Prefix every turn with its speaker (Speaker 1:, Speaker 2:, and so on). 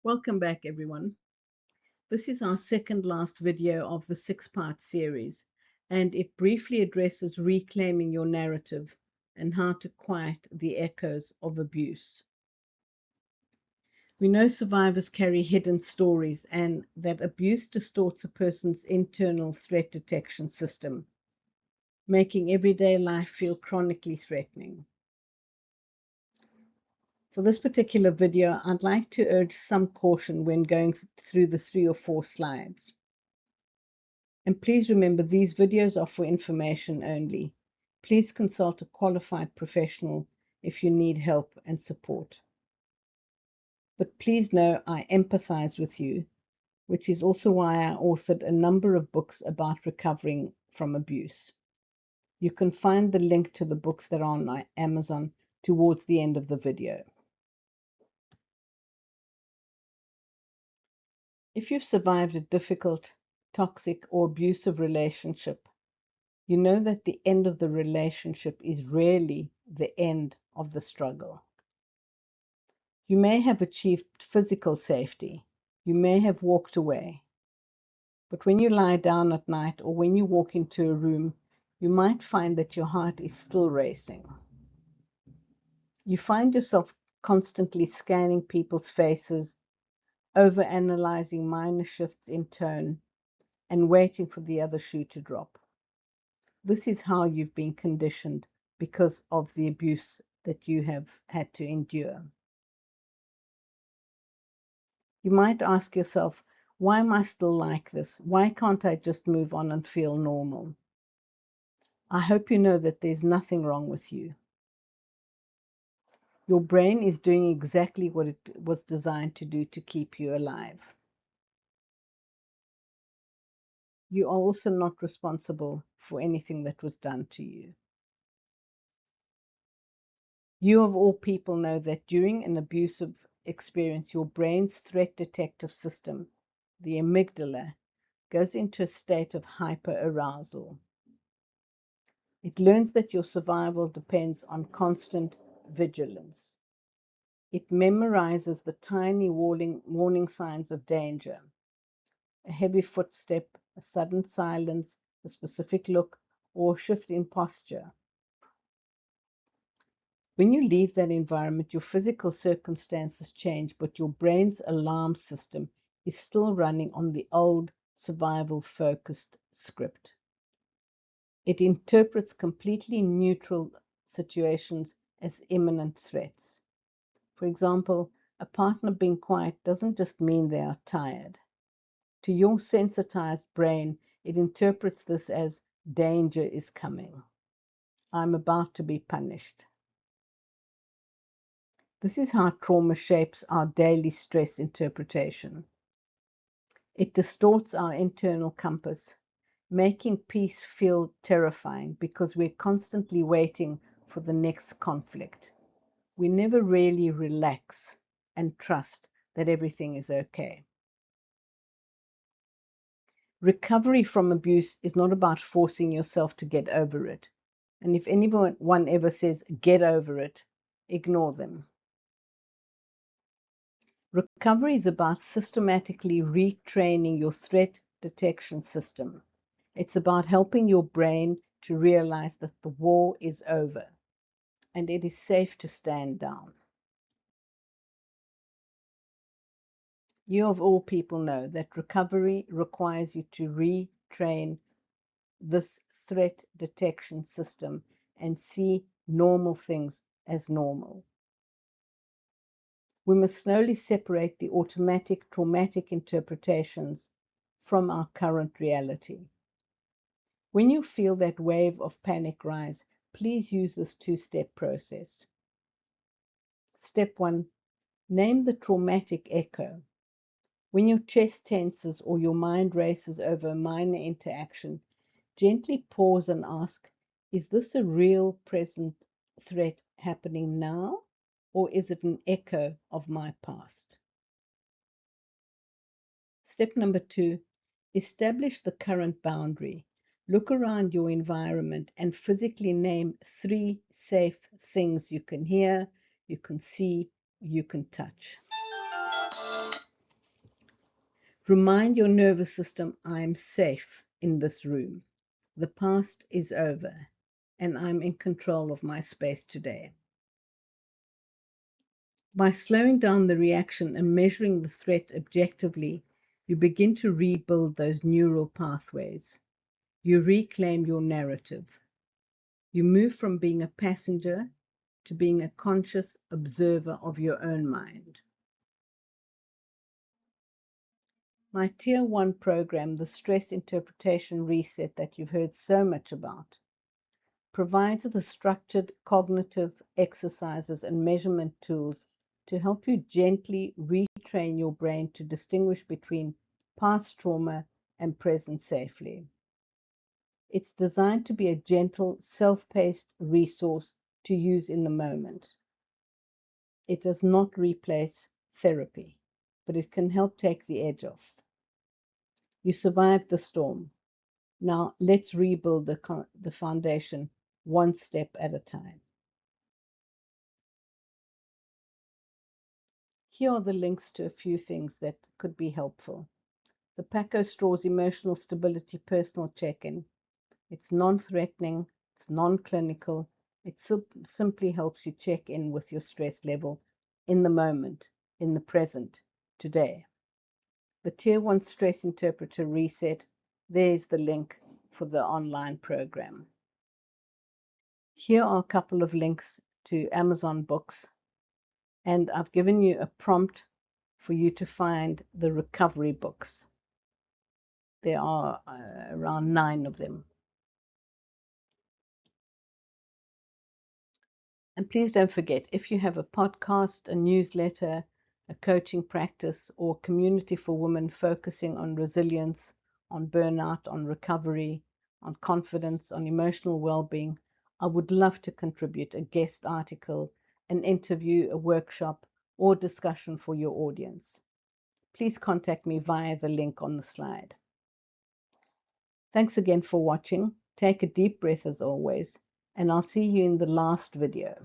Speaker 1: Welcome back, everyone. This is our second last video of the six-part series, and it briefly addresses reclaiming your narrative and how to quiet the echoes of abuse. We know survivors carry hidden stories and that abuse distorts a person's internal threat detection system, making everyday life feel chronically threatening. For this particular video, I'd like to urge some caution when going through the 3 or 4 slides. And please remember, these videos are for information only. Please consult a qualified professional if you need help and support. But please know I empathize with you, which is also why I authored a number of books about recovering from abuse. You can find the link to the books that are on Amazon towards the end of the video. If you've survived a difficult, toxic, or abusive relationship, you know that the end of the relationship is rarely the end of the struggle. You may have achieved physical safety. You may have walked away. But when you lie down at night or when you walk into a room, you might find that your heart is still racing. You find yourself constantly scanning people's faces, overanalyzing minor shifts in tone, and waiting for the other shoe to drop. This is how you've been conditioned because of the abuse that you have had to endure. You might ask yourself, why am I still like this? Why can't I just move on and feel normal? I hope you know that there's nothing wrong with you. Your brain is doing exactly what it was designed to do to keep you alive. You are also not responsible for anything that was done to you. You of all people know that during an abusive experience, your brain's threat detective system, the amygdala, goes into a state of hyperarousal. It learns that your survival depends on constant vigilance. It memorizes the tiny warning signs of danger: a heavy footstep, a sudden silence, a specific look, or a shift in posture. When you leave that environment, your physical circumstances change, but your brain's alarm system is still running on the old survival-focused script. It interprets completely neutral situations as imminent threats. For example, a partner being quiet doesn't just mean they are tired. To your sensitized brain, it interprets this as danger is coming. I'm about to be punished. This is how trauma shapes our daily stress interpretation. It distorts our internal compass, making peace feel terrifying because we're constantly waiting for the next conflict. We never really relax and trust that everything is okay. Recovery from abuse is not about forcing yourself to get over it. And if anyone ever says, get over it, ignore them. Recovery is about systematically retraining your threat detection system. It's about helping your brain to realize that the war is over and it is safe to stand down. You of all people know that recovery requires you to retrain this threat detection system and see normal things as normal. We must slowly separate the automatic traumatic interpretations from our current reality. When you feel that wave of panic rise, please use this two-step process. Step 1, name the traumatic echo. When your chest tenses or your mind races over a minor interaction, gently pause and ask, is this a real present threat happening now, or is it an echo of my past? Step number 2, establish the current boundary. Look around your environment and physically name 3 safe things you can hear, you can see, you can touch. Remind your nervous system, I am safe in this room. The past is over, and I'm in control of my space today. By slowing down the reaction and measuring the threat objectively, you begin to rebuild those neural pathways. You reclaim your narrative. You move from being a passenger to being a conscious observer of your own mind. My Tier 1 program, the Stress Interpretation Reset that you've heard so much about, provides the structured cognitive exercises and measurement tools to help you gently retrain your brain to distinguish between past trauma and present safely. It's designed to be a gentle, self-paced resource to use in the moment. It does not replace therapy, but it can help take the edge off. You survived the storm. Now let's rebuild the foundation one step at a time. Here are the links to a few things that could be helpful. The Paco Straws Emotional Stability Personal Check-in. It's non-threatening, it's non-clinical, it simply helps you check in with your stress level in the moment, in the present, today. The Tier 1 Stress Interpreter Reset, there's the link for the online program. Here are a couple of links to Amazon books, and I've given you a prompt for you to find the recovery books. There are around 9 of them. And please don't forget, if you have a podcast, a newsletter, a coaching practice, or community for women focusing on resilience, on burnout, on recovery, on confidence, on emotional well-being, I would love to contribute a guest article, an interview, a workshop, or discussion for your audience. Please contact me via the link on the slide. Thanks again for watching. Take a deep breath as always, and I'll see you in the last video.